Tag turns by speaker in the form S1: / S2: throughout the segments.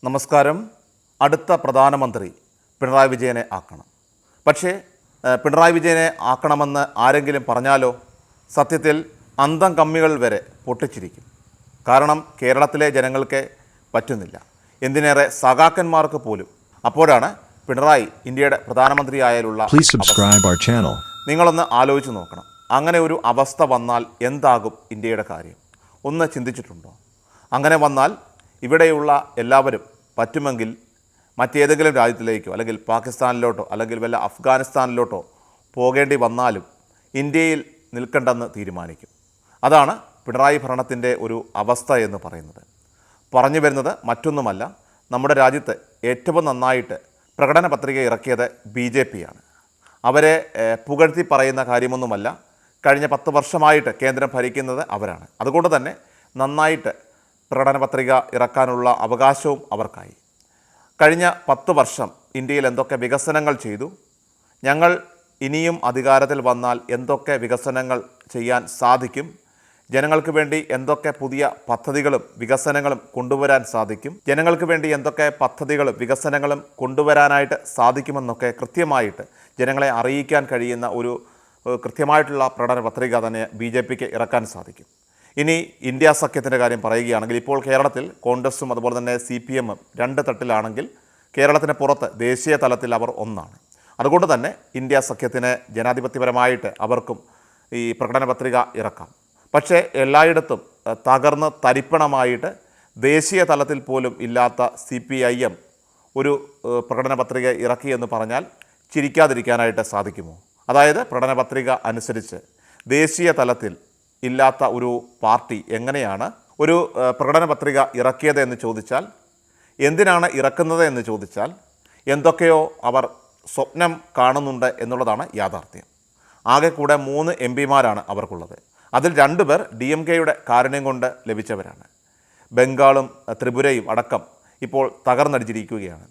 S1: നമസ്കാരം. അടുത്ത പ്രധാനമന്ത്രി പിണറായി വിജയനെ ആക്കണം. പക്ഷേ പിണറായി വിജയനെ ആക്കണമെന്ന് ആരെങ്കിലും പറഞ്ഞാലോ സത്യത്തിൽ അന്തം കമ്മികൾ വരെ പൊട്ടിച്ചിരിക്കും. കാരണം കേരളത്തിലെ ജനങ്ങൾക്ക് പറ്റുന്നില്ല, എന്തിനേറെ സഖാക്കന്മാർക്ക് പോലും. അപ്പോഴാണ് പിണറായി ഇന്ത്യയുടെ പ്രധാനമന്ത്രിയായാലുള്ള നിങ്ങളൊന്ന് ആലോചിച്ച് നോക്കണം. അങ്ങനെ ഒരു അവസ്ഥ വന്നാൽ എന്താകും ഇന്ത്യയുടെ കാര്യം? ഒന്ന് ചിന്തിച്ചിട്ടുണ്ടോ? അങ്ങനെ വന്നാൽ ഇവിടെയുള്ള എല്ലാവരും പറ്റുമെങ്കിൽ മറ്റേതെങ്കിലും രാജ്യത്തിലേക്കോ അല്ലെങ്കിൽ പാകിസ്ഥാനിലോട്ടോ അല്ലെങ്കിൽ വല്ല അഫ്ഗാനിസ്ഥാനിലോട്ടോ പോകേണ്ടി വന്നാലും ഇന്ത്യയിൽ നിൽക്കണ്ടെന്ന് തീരുമാനിക്കും. അതാണ് പിണറായി ഭരണത്തിൻ്റെ ഒരു അവസ്ഥ എന്ന് പറയുന്നത്. പറഞ്ഞു വരുന്നത് മറ്റൊന്നുമല്ല, നമ്മുടെ രാജ്യത്ത് ഏറ്റവും നന്നായിട്ട് പ്രകടന പത്രിക ഇറക്കിയത് BJP ആണ്. അവരെ പുകഴ്ത്തി പറയുന്ന കാര്യമൊന്നുമല്ല. കഴിഞ്ഞ 10 വർഷമായിട്ട് കേന്ദ്രം ഭരിക്കുന്നത് അവരാണ്. അതുകൊണ്ട് തന്നെ നന്നായിട്ട് പ്രകടന പത്രിക ഇറക്കാനുള്ള അവകാശവും അവർക്കായി. കഴിഞ്ഞ 10 വർഷം ഇന്ത്യയിൽ എന്തൊക്കെ വികസനങ്ങൾ ചെയ്തു, ഞങ്ങൾ ഇനിയും അധികാരത്തിൽ വന്നാൽ എന്തൊക്കെ വികസനങ്ങൾ ചെയ്യാൻ സാധിക്കും, ജനങ്ങൾക്ക് വേണ്ടി എന്തൊക്കെ പുതിയ പദ്ധതികളും വികസനങ്ങളും കൊണ്ടുവരാൻ സാധിക്കും, ജനങ്ങൾക്ക് വേണ്ടി എന്തൊക്കെ പദ്ധതികളും വികസനങ്ങളും കൊണ്ടുവരാനായിട്ട് സാധിക്കുമെന്നൊക്കെ കൃത്യമായിട്ട് ജനങ്ങളെ അറിയിക്കാൻ കഴിയുന്ന ഒരു കൃത്യമായിട്ടുള്ള പ്രകടന പത്രിക തന്നെ BJPക്ക് ഇറക്കാൻ സാധിക്കും. ഇനി ഇന്ത്യ സഖ്യത്തിൻ്റെ കാര്യം പറയുകയാണെങ്കിൽ ഇപ്പോൾ കേരളത്തിൽ കോൺഗ്രസും അതുപോലെ തന്നെ CPMും 2 തട്ടിലാണെങ്കിൽ കേരളത്തിന് പുറത്ത് ദേശീയ തലത്തിൽ അവർ ഒന്നാണ്. അതുകൊണ്ട് തന്നെ ഇന്ത്യ സഖ്യത്തിന് ജനാധിപത്യപരമായിട്ട് അവർക്കും ഈ പ്രകടന പത്രിക ഇറക്കാം. പക്ഷേ എല്ലായിടത്തും തകർന്ന് തരിപ്പണമായിട്ട് ദേശീയ തലത്തിൽ പോലും ഇല്ലാത്ത CPIM ഒരു പ്രകടന പത്രിക ഇറക്കിയെന്ന് പറഞ്ഞാൽ ചിരിക്കാതിരിക്കാനായിട്ട് സാധിക്കുമോ? അതായത് പ്രകടന പത്രിക അനുസരിച്ച് ദേശീയ തലത്തിൽ ഇല്ലാത്ത ഒരു പാർട്ടി എങ്ങനെയാണ് ഒരു പ്രകടന പത്രിക ഇറക്കിയത് എന്ന് ചോദിച്ചാൽ, എന്തിനാണ് ഇറക്കുന്നത് എന്ന് ചോദിച്ചാൽ എന്തൊക്കെയോ അവർ സ്വപ്നം കാണുന്നുണ്ട് എന്നുള്ളതാണ് യാഥാർത്ഥ്യം. ആകെ കൂടെ 3 MPമാരാണ് അവർക്കുള്ളത്. അതിൽ 2 പേർ DMKയുടെ കാരുണ്യം കൊണ്ട് ലഭിച്ചവരാണ്. ബംഗാളും ത്രിപുരയും അടക്കം ഇപ്പോൾ തകർന്നടിച്ചിരിക്കുകയാണ്.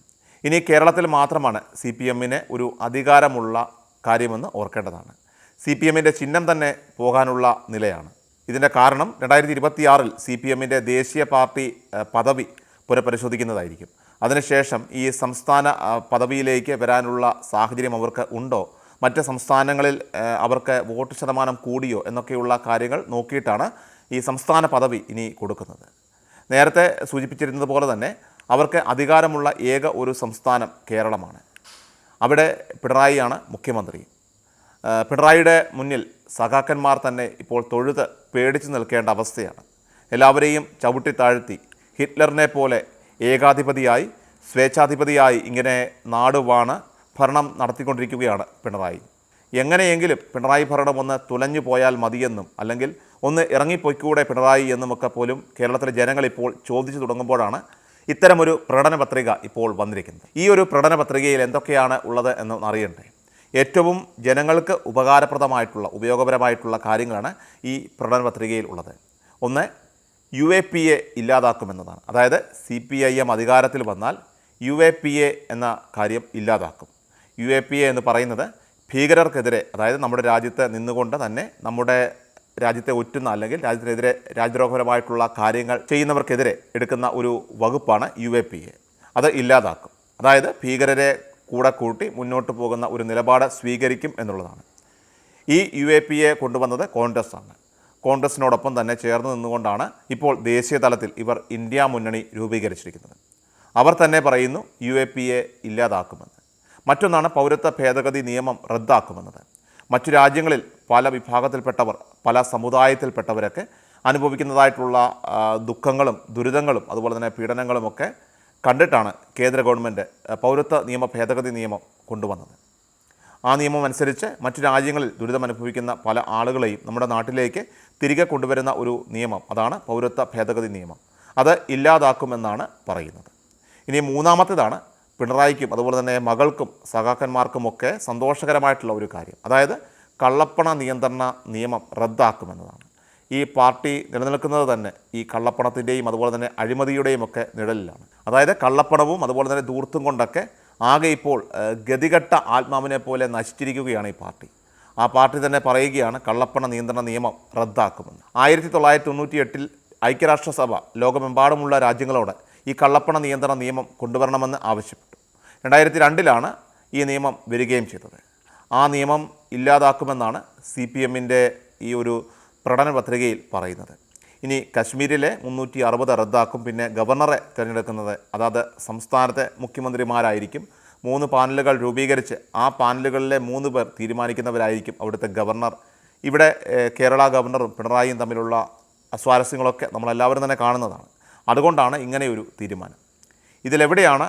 S1: ഇനി കേരളത്തിൽ മാത്രമാണ് CPMന് ഒരു അധികാരമുള്ള കാര്യമെന്ന് ഓർക്കേണ്ടതാണ്. CPMൻ്റെ ചിഹ്നം തന്നെ പോകാനുള്ള നിലയാണ്. ഇതിൻ്റെ കാരണം 2026 CPMൻ്റെ ദേശീയ പാർട്ടി പദവി പുനഃപരിശോധിക്കുന്നതായിരിക്കും. അതിനുശേഷം ഈ സംസ്ഥാന പദവിയിലേക്ക് വരാനുള്ള സാഹചര്യം അവർക്ക് ഉണ്ടോ, മറ്റ് സംസ്ഥാനങ്ങളിൽ അവർക്ക് വോട്ട് ശതമാനം കൂടിയോ എന്നൊക്കെയുള്ള കാര്യങ്ങൾ നോക്കിയിട്ടാണ് ഈ സംസ്ഥാന പദവി ഇനി കൊടുക്കുന്നത്. നേരത്തെ സൂചിപ്പിച്ചിരുന്നത് പോലെ തന്നെ അവർക്ക് അധികാരമുള്ള ഏക ഒരു സംസ്ഥാനം കേരളമാണ്. അവിടെ പിണറായിയാണ് മുഖ്യമന്ത്രി. പിണറായിയുടെ മുന്നിൽ സഖാക്കന്മാർ തന്നെ ഇപ്പോൾ തൊഴുത് പേടിച്ചു നിൽക്കേണ്ട അവസ്ഥയാണ്. എല്ലാവരെയും ചവിട്ടി താഴ്ത്തി ഹിറ്റ്ലറിനെ പോലെ ഏകാധിപതിയായി സ്വേച്ഛാധിപതിയായി ഇങ്ങനെ നാടുവാണ് ഭരണം നടത്തിക്കൊണ്ടിരിക്കുകയാണ് പിണറായി. എങ്ങനെയെങ്കിലും പിണറായി ഭരണം ഒന്ന് തുലഞ്ഞു പോയാൽ മതിയെന്നും അല്ലെങ്കിൽ ഒന്ന് ഇറങ്ങിപ്പോയിക്കൂടെ പിണറായി എന്നുമൊക്കെ പോലും കേരളത്തിലെ ജനങ്ങൾ ഇപ്പോൾ ചോദിച്ചു തുടങ്ങുമ്പോഴാണ് ഇത്തരമൊരു പ്രകടന പത്രിക ഇപ്പോൾ വന്നിരിക്കുന്നത്. ഈ ഒരു പ്രകടന പത്രികയിൽ എന്തൊക്കെയാണ് ഉള്ളത് എന്ന് അറിയണ്ടേ? ഏറ്റവും ജനങ്ങൾക്ക് ഉപയോഗപരമായിട്ടുള്ള കാര്യങ്ങളാണ് ഈ പ്രകടന പത്രികയിൽ ഉള്ളത്. ഒന്ന്, UAPA ഇല്ലാതാക്കുമെന്നതാണ്. അതായത് CPIM അധികാരത്തിൽ വന്നാൽ UAPA എന്ന കാര്യം ഇല്ലാതാക്കും. UAPA എന്ന് പറയുന്നത് ഭീകരർക്കെതിരെ, അതായത് നമ്മുടെ രാജ്യത്ത് നിന്നുകൊണ്ട് തന്നെ നമ്മുടെ രാജ്യത്തെ ഒറ്റുന്ന അല്ലെങ്കിൽ രാജ്യത്തിനെതിരെ രാജ്യദ്രോഹപരമായിട്ടുള്ള കാര്യങ്ങൾ ചെയ്യുന്നവർക്കെതിരെ എടുക്കുന്ന ഒരു വകുപ്പാണ് UAPA. അത് ഇല്ലാതാക്കും. അതായത് ഭീകരരെ കൂടെ കൂട്ടി മുന്നോട്ട് പോകുന്ന ഒരു നിലപാട് സ്വീകരിക്കും എന്നുള്ളതാണ്. ഈ UAPA കൊണ്ടുവന്നത് കോൺഗ്രസ്സാണ്. കോൺഗ്രസിനോടൊപ്പം തന്നെ ചേർന്ന് നിന്നുകൊണ്ടാണ് ഇപ്പോൾ ദേശീയ തലത്തിൽ ഇവർ ഇന്ത്യ മുന്നണി രൂപീകരിച്ചിരിക്കുന്നത്. അവർ തന്നെ പറയുന്നു UAPA ഇല്ലാതാക്കുമെന്ന്. മറ്റൊന്നാണ് പൗരത്വ ഭേദഗതി നിയമം റദ്ദാക്കുമെന്നത്. മറ്റു രാജ്യങ്ങളിൽ പല വിഭാഗത്തിൽപ്പെട്ടവർ, പല സമുദായത്തിൽപ്പെട്ടവരൊക്കെ അനുഭവിക്കുന്നതായിട്ടുള്ള ദുഃഖങ്ങളും ദുരിതങ്ങളും അതുപോലെ തന്നെ പീഡനങ്ങളുമൊക്കെ കണ്ടിട്ടാണ് കേന്ദ്ര ഗവൺമെൻറ് പൗരത്വ നിയമ ഭേദഗതി നിയമം കൊണ്ടുവന്നത്. ആ നിയമം അനുസരിച്ച് മറ്റു രാജ്യങ്ങളിൽ ദുരിതം അനുഭവിക്കുന്ന പല ആളുകളെയും നമ്മുടെ നാട്ടിലേക്ക് തിരികെ കൊണ്ടുവരുന്ന ഒരു നിയമം, അതാണ് പൗരത്വ ഭേദഗതി നിയമം. അത് ഇല്ലാതാക്കുമെന്നാണ് പറയുന്നത്. ഇനി മൂന്നാമത്തേതാണ് പിണറായിക്കും അതുപോലെ തന്നെ മകൾക്കും സഖാക്കന്മാർക്കുമൊക്കെ സന്തോഷകരമായിട്ടുള്ള ഒരു കാര്യം. അതായത് കള്ളപ്പണ നിയന്ത്രണ നിയമം റദ്ദാക്കുമെന്നതാണ്. ഈ പാർട്ടി നിലനിൽക്കുന്നത് തന്നെ ഈ കള്ളപ്പണത്തിൻ്റെയും അതുപോലെ തന്നെ അഴിമതിയുടെയും ഒക്കെ നിഴലിലാണ്. അതായത് കള്ളപ്പണവും അതുപോലെ തന്നെ ധൂർത്തും കൊണ്ടൊക്കെ ആകെ ഇപ്പോൾ ഗതികെട്ട ആത്മാവിനെ പോലെ നശിച്ചിരിക്കുകയാണ് ഈ പാർട്ടി. ആ പാർട്ടി തന്നെ പറയുകയാണ് കള്ളപ്പണ നിയന്ത്രണ നിയമം റദ്ദാക്കുമെന്ന്. 1998 ഐക്യരാഷ്ട്രസഭ ലോകമെമ്പാടുമുള്ള രാജ്യങ്ങളോട് ഈ കള്ളപ്പണ നിയന്ത്രണ നിയമം കൊണ്ടുവരണമെന്ന് ആവശ്യപ്പെട്ടു. 2002 ഈ നിയമം വരികയും ചെയ്തത്. ആ നിയമം ഇല്ലാതാക്കുമെന്നാണ് CPMൻ്റെ ഈ ഒരു പ്രകടന പത്രികയിൽ പറയുന്നത്. ഇനി കശ്മീരിലെ 360 റദ്ദാക്കും. പിന്നെ ഗവർണറെ തിരഞ്ഞെടുക്കുന്നത് അതാത് സംസ്ഥാനത്തെ മുഖ്യമന്ത്രിമാരായിരിക്കും. 3 പാനലുകൾ രൂപീകരിച്ച് ആ പാനലുകളിലെ 3 പേർ തീരുമാനിക്കുന്നവരായിരിക്കും അവിടുത്തെ ഗവർണർ. ഇവിടെ കേരള ഗവർണറും പിണറായിയും തമ്മിലുള്ള അസ്വാരസ്യങ്ങളൊക്കെ നമ്മളെല്ലാവരും തന്നെ കാണുന്നതാണ്. അതുകൊണ്ടാണ് ഇങ്ങനെയൊരു തീരുമാനം. ഇതിലെവിടെയാണ്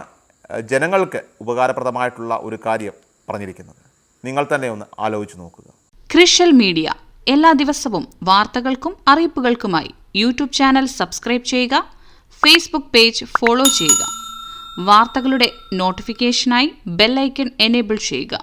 S1: ജനങ്ങൾക്ക് ഉപകാരപ്രദമായിട്ടുള്ള ഒരു കാര്യം പറഞ്ഞിരിക്കുന്നത്? നിങ്ങൾ തന്നെ ഒന്ന് ആലോചിച്ച് നോക്കുക.
S2: ക്രിഷ്യൽ മീഡിയ എല്ലാ ദിവസവും വാർത്തകൾക്കും അറിയിപ്പുകൾക്കുമായി യൂട്യൂബ് ചാനൽ സബ്സ്ക്രൈബ് ചെയ്യുക, ഫേസ്ബുക്ക് പേജ് ഫോളോ ചെയ്യുക. വാർത്തകളുടെ നോട്ടിഫിക്കേഷനായി ബെൽ ഐക്കൺ എനേബിൾ ചെയ്യുക.